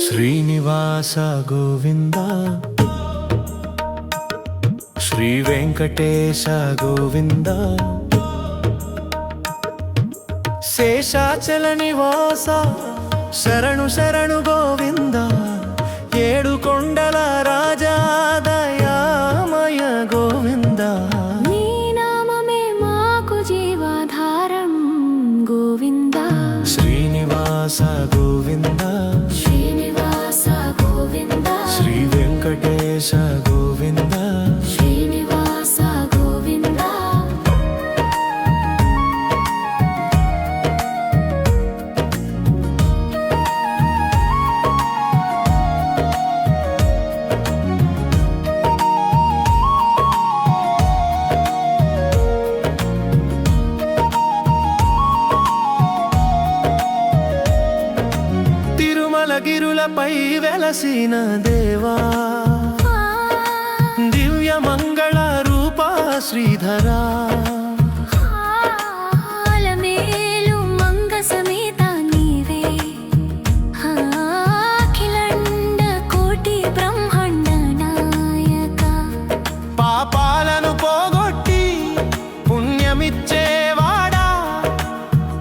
శ్రీనివాస గోవింద శ్రీ వెంకటేశ గోవింద శేషాచల నివాస శరణు శరణు గోవింద ఏడు కొండల రాజా దయామయ గోవింద నీ నామమే మాకు జీవాధారం గోవింద శ్రీనివాస గోవింద శ్రీనివాస గోవింద శ్రీ వెంకటేశ గోవింద శ్రీనివాస గోవింద గిరులపై వెలసిన దేవా దివ్య మంగళ రూప శ్రీధరా ఆలమేలు మంగ సమేత నీవే అఖిలండ కోటి బ్రహ్మాండ నాయక పాపాలను పోగొట్టి పుణ్యమిచ్చేవాడా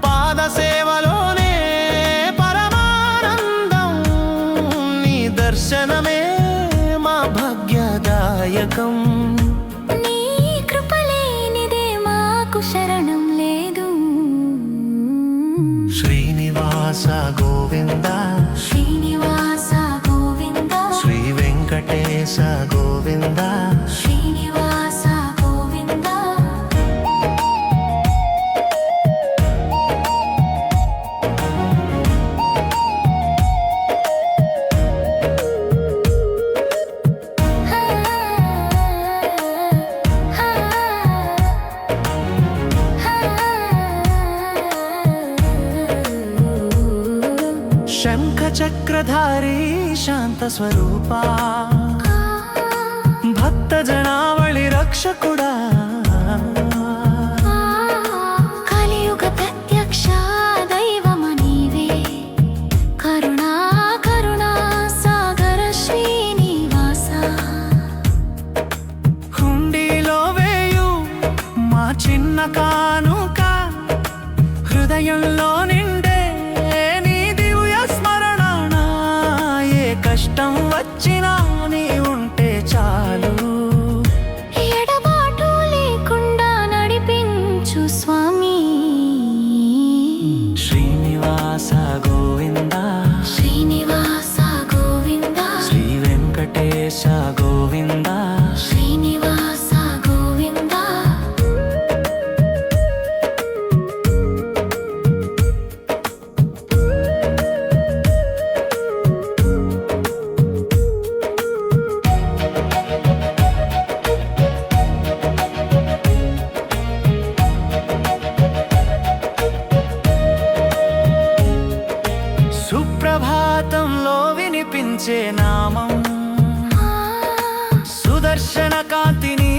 పాద సేవలోనే దర్శనమే మా భాగ్యదాయకం నీ కృపలేనిదే మాకు శరణం లేదు శ్రీనివాస గోవింద శ్రీనివాస గోవింద శ్రీ వెంకటేశ గోవింద శ్రీనివాస గోవింద శంఖ చక్రధారీ శాంత స్వరూపా భక్త జనావళి రక్షకుడా కలియుగ ప్రత్యక్ష దైవమ నీవే కరుణా కరుణా సాగర శ్రీనివాస హుండీలో వేయు మా చిన్న కానుక హృదయంలో నిండే నీ దివ్య స్మరణ ఏ కష్టం వచ్చినా నీ ఉంటే చాలు ఎడబాటు లేకుండా నడిపించు స్వామి శ్రీనివాస గోవింద శ్రీనివాస గోవింద శ్రీ వెంకటేశ గోవింద శ్రీనివాస గోవింద సుప్రభాతంలో వినిపించే నామం సుదర్శన కాంతిని